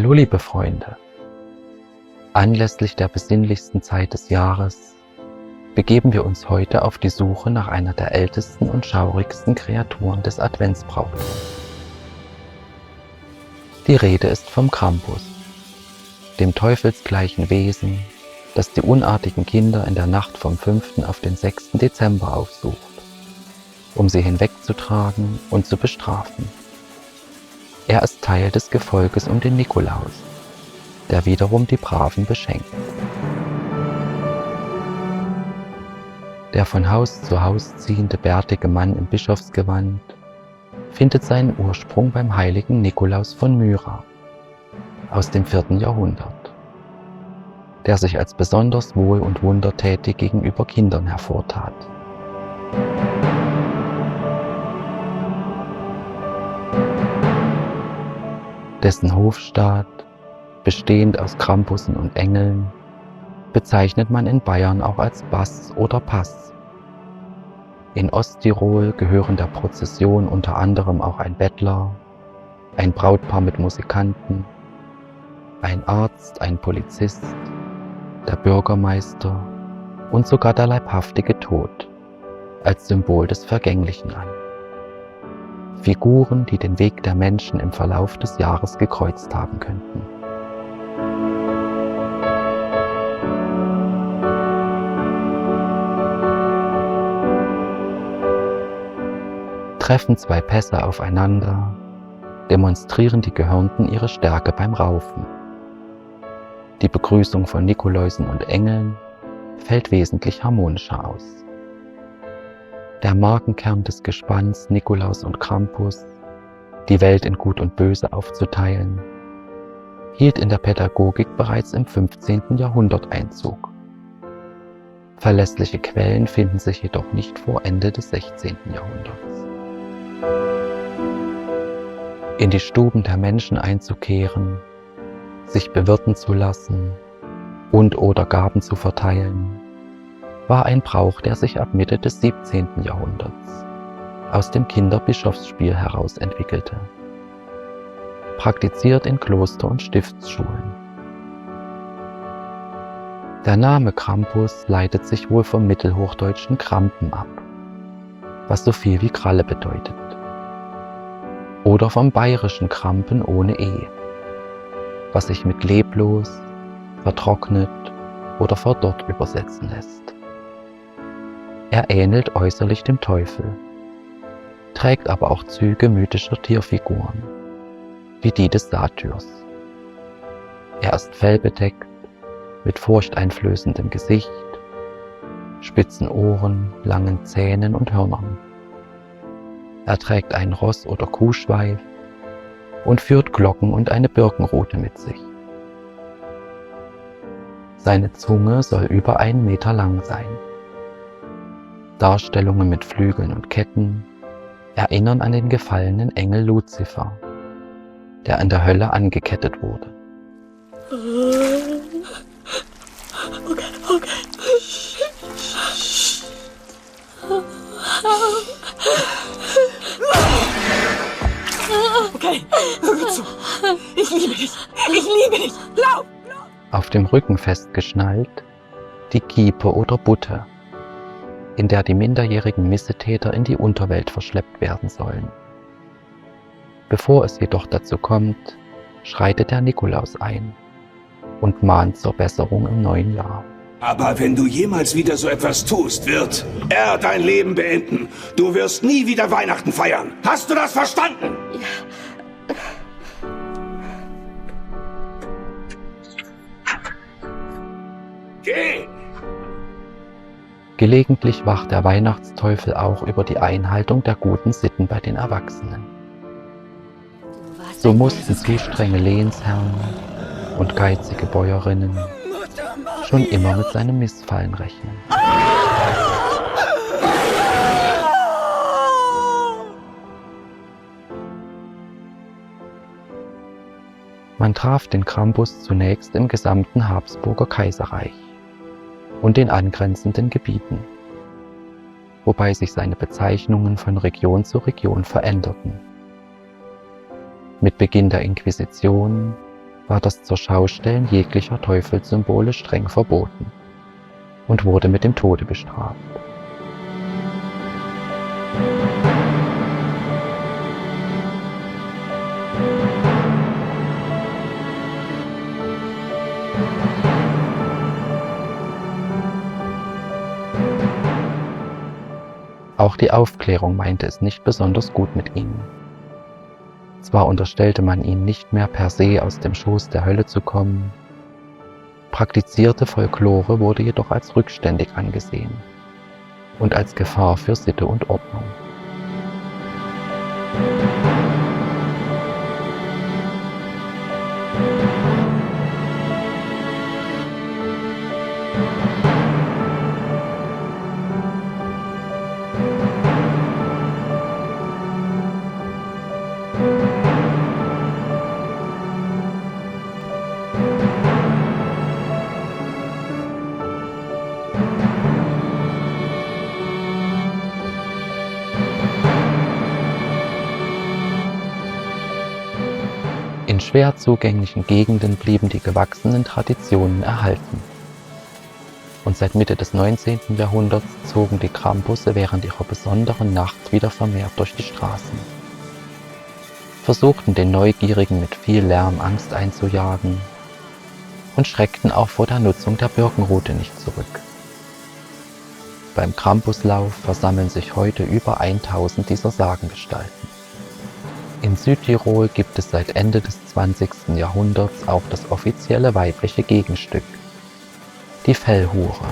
Hallo liebe Freunde, anlässlich der besinnlichsten Zeit des Jahres begeben wir uns heute auf die Suche nach einer der ältesten und schaurigsten Kreaturen des Adventsbrauchtums. Die Rede ist vom Krampus, dem teufelsgleichen Wesen, das die unartigen Kinder in der Nacht vom 5. auf den 6. Dezember aufsucht, um sie hinwegzutragen und zu bestrafen. Er ist Teil des Gefolges um den Nikolaus, der wiederum die Braven beschenkt. Der von Haus zu Haus ziehende bärtige Mann im Bischofsgewand findet seinen Ursprung beim heiligen Nikolaus von Myra aus dem 4. Jahrhundert, der sich als besonders wohl- und wundertätig gegenüber Kindern hervortat. Dessen Hofstaat, bestehend aus Krampussen und Engeln, bezeichnet man in Bayern auch als Bass oder Pass. In Osttirol gehören der Prozession unter anderem auch ein Bettler, ein Brautpaar mit Musikanten, ein Arzt, ein Polizist, der Bürgermeister und sogar der leibhaftige Tod als Symbol des Vergänglichen an. Figuren, die den Weg der Menschen im Verlauf des Jahres gekreuzt haben könnten. Treffen zwei Pässe aufeinander, demonstrieren die Gehörnten ihre Stärke beim Raufen. Die Begrüßung von Nikoläusen und Engeln fällt wesentlich harmonischer aus. Der Markenkern des Gespanns Nikolaus und Krampus, die Welt in Gut und Böse aufzuteilen, hielt in der Pädagogik bereits im 15. Jahrhundert Einzug. Verlässliche Quellen finden sich jedoch nicht vor Ende des 16. Jahrhunderts. In die Stuben der Menschen einzukehren, sich bewirten zu lassen und/oder Gaben zu verteilen, war ein Brauch, der sich ab Mitte des 17. Jahrhunderts aus dem Kinderbischofsspiel heraus entwickelte, praktiziert in Kloster- und Stiftsschulen. Der Name Krampus leitet sich wohl vom mittelhochdeutschen Krampen ab, was so viel wie Kralle bedeutet, oder vom bayerischen Krampen ohne E, was sich mit leblos, vertrocknet oder verdorrt übersetzen lässt. Er ähnelt äußerlich dem Teufel, trägt aber auch Züge mythischer Tierfiguren, wie die des Satyrs. Er ist fellbedeckt, mit furchteinflößendem Gesicht, spitzen Ohren, langen Zähnen und Hörnern. Er trägt einen Ross- oder Kuhschweif und führt Glocken und eine Birkenrute mit sich. Seine Zunge soll über 1 Meter lang sein. Darstellungen mit Flügeln und Ketten erinnern an den gefallenen Engel Luzifer, der in der Hölle angekettet wurde. Okay, hör gut zu. Ich liebe dich. Ich liebe dich. Lauf! Auf dem Rücken festgeschnallt die Kiepe oder Butte, in der die minderjährigen Missetäter in die Unterwelt verschleppt werden sollen. Bevor es jedoch dazu kommt, schreitet der Nikolaus ein und mahnt zur Besserung im neuen Jahr. Aber wenn du jemals wieder so etwas tust, wird er dein Leben beenden. Du wirst nie wieder Weihnachten feiern. Hast du das verstanden? Ja. Geh! Gelegentlich wacht der Weihnachtsteufel auch über die Einhaltung der guten Sitten bei den Erwachsenen. So mussten zu strenge Lehensherren und geizige Bäuerinnen schon immer mit seinem Missfallen rechnen. Man traf den Krampus zunächst im gesamten Habsburger Kaiserreich und den angrenzenden Gebieten, wobei sich seine Bezeichnungen von Region zu Region veränderten. Mit Beginn der Inquisition war das Zurschaustellen jeglicher Teufelssymbole streng verboten und wurde mit dem Tode bestraft. Auch die Aufklärung meinte es nicht besonders gut mit ihnen. Zwar unterstellte man ihnen nicht mehr per se aus dem Schoß der Hölle zu kommen, praktizierte Folklore wurde jedoch als rückständig angesehen und als Gefahr für Sitte und Ordnung. In schwer zugänglichen Gegenden blieben die gewachsenen Traditionen erhalten. Und seit Mitte des 19. Jahrhunderts zogen die Krampusse während ihrer besonderen Nacht wieder vermehrt durch die Straßen, versuchten den Neugierigen mit viel Lärm Angst einzujagen und schreckten auch vor der Nutzung der Birkenrute nicht zurück. Beim Krampuslauf versammeln sich heute über 1000 dieser Sagengestalten. In Südtirol gibt es seit Ende des 20. Jahrhunderts auch das offizielle weibliche Gegenstück, die Fellhure.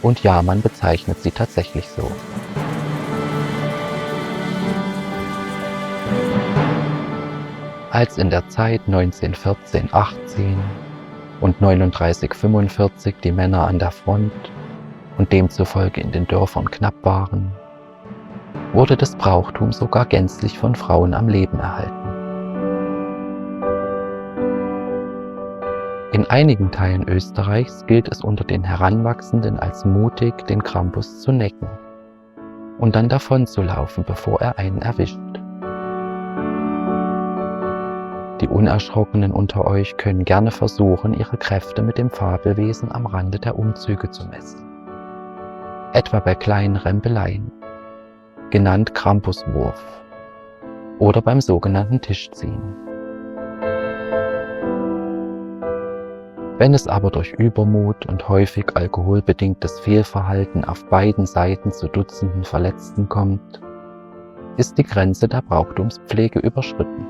Und ja, man bezeichnet sie tatsächlich so. Als in der Zeit 1914-18 und 39-45 die Männer an der Front und demzufolge in den Dörfern knapp waren, wurde das Brauchtum sogar gänzlich von Frauen am Leben erhalten. In einigen Teilen Österreichs gilt es unter den Heranwachsenden als mutig, den Krampus zu necken und dann davonzulaufen, bevor er einen erwischt. Die Unerschrockenen unter euch können gerne versuchen, ihre Kräfte mit dem Fabelwesen am Rande der Umzüge zu messen. Etwa bei kleinen Rempeleien, genannt Krampuswurf, oder beim sogenannten Tischziehen. Wenn es aber durch Übermut und häufig alkoholbedingtes Fehlverhalten auf beiden Seiten zu Dutzenden Verletzten kommt, ist die Grenze der Brauchtumspflege überschritten.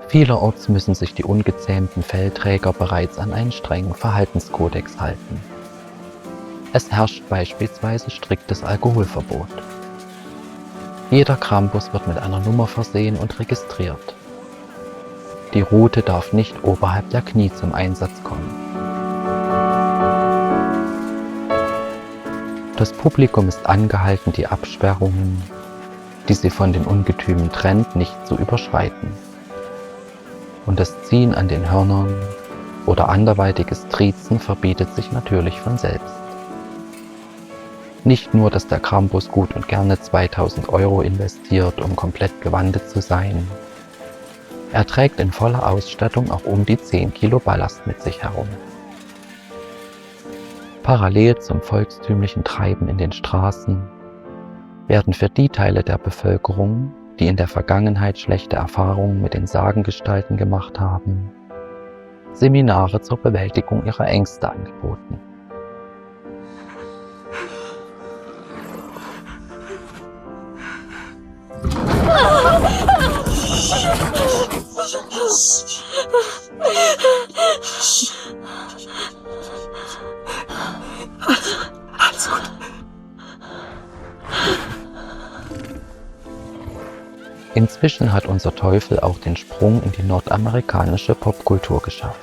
Vielerorts müssen sich die ungezähmten Fellträger bereits an einen strengen Verhaltenskodex halten. Es herrscht beispielsweise striktes Alkoholverbot. Jeder Krampus wird mit einer Nummer versehen und registriert. Die Rute darf nicht oberhalb der Knie zum Einsatz kommen. Das Publikum ist angehalten, die Absperrungen, die sie von den Ungetümen trennt, nicht zu überschreiten. Und das Ziehen an den Hörnern oder anderweitiges Triezen verbietet sich natürlich von selbst. Nicht nur, dass der Krampus gut und gerne 2000 € investiert, um komplett gewandet zu sein, er trägt in voller Ausstattung auch um die 10 Kilo Ballast mit sich herum. Parallel zum volkstümlichen Treiben in den Straßen werden für die Teile der Bevölkerung, die in der Vergangenheit schlechte Erfahrungen mit den Sagengestalten gemacht haben, Seminare zur Bewältigung ihrer Ängste angeboten. Alles gut. Inzwischen hat unser Teufel auch den Sprung in die nordamerikanische Popkultur geschafft.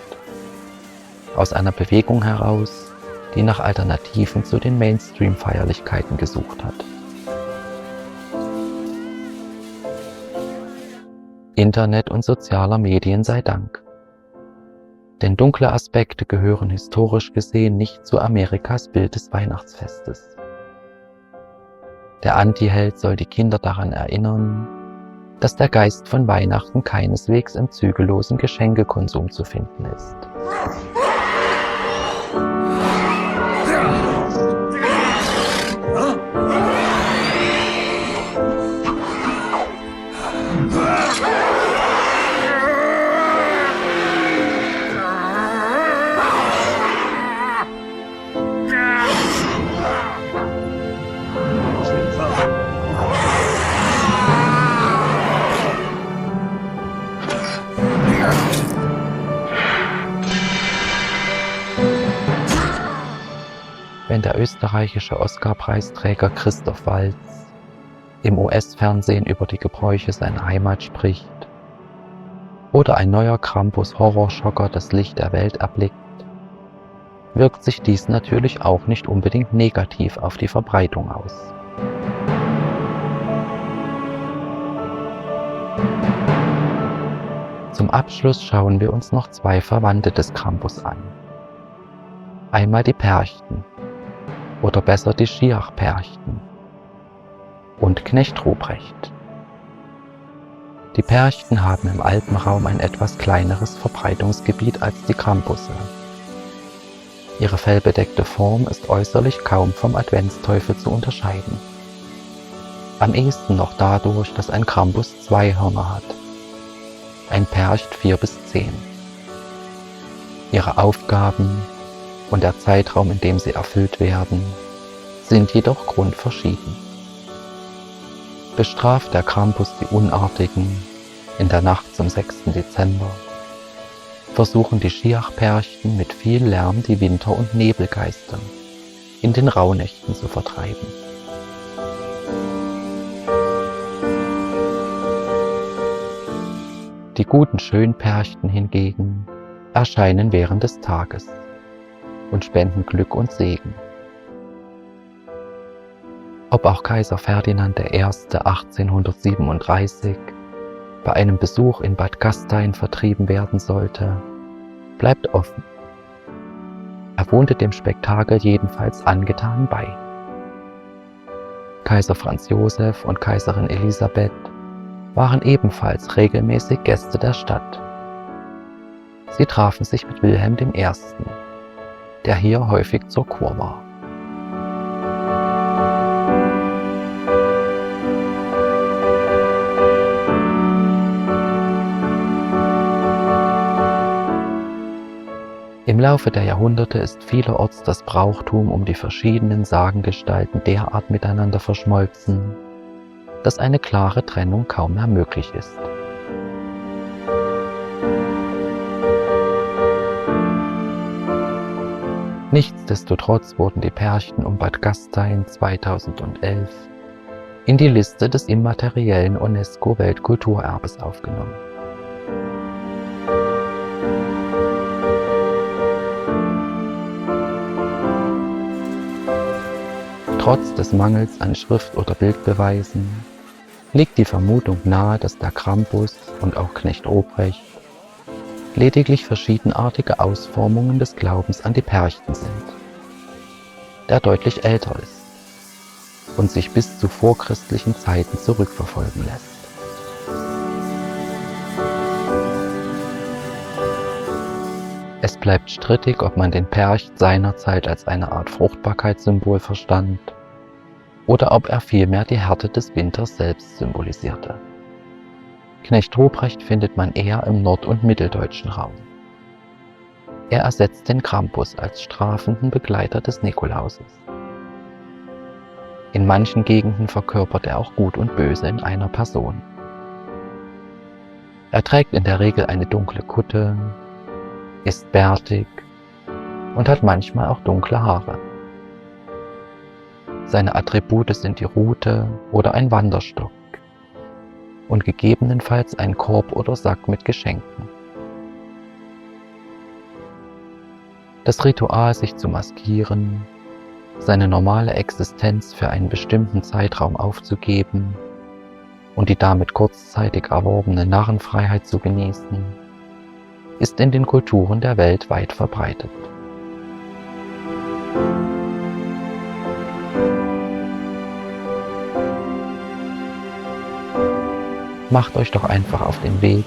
Aus einer Bewegung heraus, die nach Alternativen zu den Mainstream-Feierlichkeiten gesucht hat. Internet und sozialer Medien sei Dank. Denn dunkle Aspekte gehören historisch gesehen nicht zu Amerikas Bild des Weihnachtsfestes. Der Antiheld soll die Kinder daran erinnern, dass der Geist von Weihnachten keineswegs im zügellosen Geschenkekonsum zu finden ist. Wenn der österreichische Oscar-Preisträger Christoph Waltz im US-Fernsehen über die Gebräuche seiner Heimat spricht oder ein neuer Krampus-Horrorschocker das Licht der Welt erblickt, wirkt sich dies natürlich auch nicht unbedingt negativ auf die Verbreitung aus. Zum Abschluss schauen wir uns noch zwei Verwandte des Krampus an. Einmal die Perchten, oder besser die Schiachperchten und Knecht Ruprecht. Die Perchten haben im Alpenraum ein etwas kleineres Verbreitungsgebiet als die Krampusse. Ihre fellbedeckte Form ist äußerlich kaum vom Adventsteufel zu unterscheiden. Am ehesten noch dadurch, dass ein Krampus 2 Hörner hat, ein Percht 4 bis 10. Ihre Aufgaben und der Zeitraum, in dem sie erfüllt werden, sind jedoch grundverschieden. Bestraft der Krampus die Unartigen in der Nacht zum 6. Dezember, versuchen die Schiachperchten mit viel Lärm die Winter- und Nebelgeister in den Rauhnächten zu vertreiben. Die guten Schönperchten hingegen erscheinen während des Tages und spenden Glück und Segen. Ob auch Kaiser Ferdinand I. 1837 bei einem Besuch in Bad Gastein vertrieben werden sollte, bleibt offen. Er wohnte dem Spektakel jedenfalls angetan bei. Kaiser Franz Josef und Kaiserin Elisabeth waren ebenfalls regelmäßig Gäste der Stadt. Sie trafen sich mit Wilhelm I., der hier häufig zur Kur war. Im Laufe der Jahrhunderte ist vielerorts das Brauchtum um die verschiedenen Sagengestalten derart miteinander verschmolzen, dass eine klare Trennung kaum mehr möglich ist. Nichtsdestotrotz wurden die Perchten um Bad Gastein 2011 in die Liste des immateriellen UNESCO-Weltkulturerbes aufgenommen. Trotz des Mangels an Schrift- oder Bildbeweisen liegt die Vermutung nahe, dass der Krampus und auch Knecht Ruprecht lediglich verschiedenartige Ausformungen des Glaubens an die Perchten sind, der deutlich älter ist und sich bis zu vorchristlichen Zeiten zurückverfolgen lässt. Es bleibt strittig, ob man den Percht seinerzeit als eine Art Fruchtbarkeitssymbol verstand oder ob er vielmehr die Härte des Winters selbst symbolisierte. Knecht Ruprecht findet man eher im nord- und mitteldeutschen Raum. Er ersetzt den Krampus als strafenden Begleiter des Nikolauses. In manchen Gegenden verkörpert er auch Gut und Böse in einer Person. Er trägt in der Regel eine dunkle Kutte, ist bärtig und hat manchmal auch dunkle Haare. Seine Attribute sind die Rute oder ein Wanderstock und gegebenenfalls ein Korb oder Sack mit Geschenken. Das Ritual, sich zu maskieren, seine normale Existenz für einen bestimmten Zeitraum aufzugeben und die damit kurzzeitig erworbene Narrenfreiheit zu genießen, ist in den Kulturen der Welt weit verbreitet. Macht euch doch einfach auf den Weg,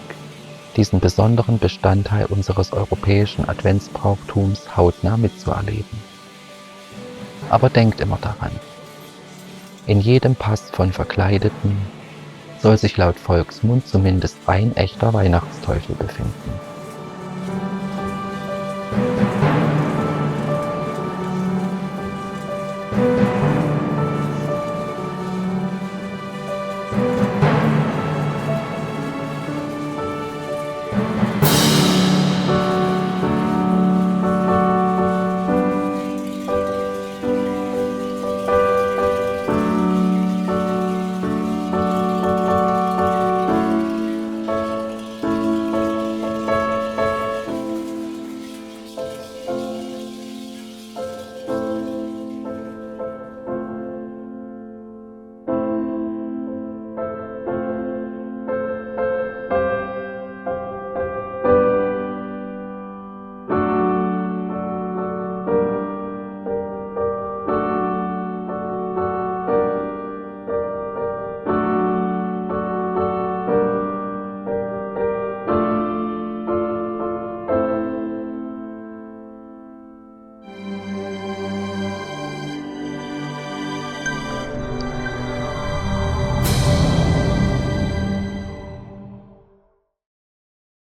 diesen besonderen Bestandteil unseres europäischen Adventsbrauchtums hautnah mitzuerleben. Aber denkt immer daran, in jedem Pass von Verkleideten soll sich laut Volksmund zumindest ein echter Weihnachtsteufel befinden.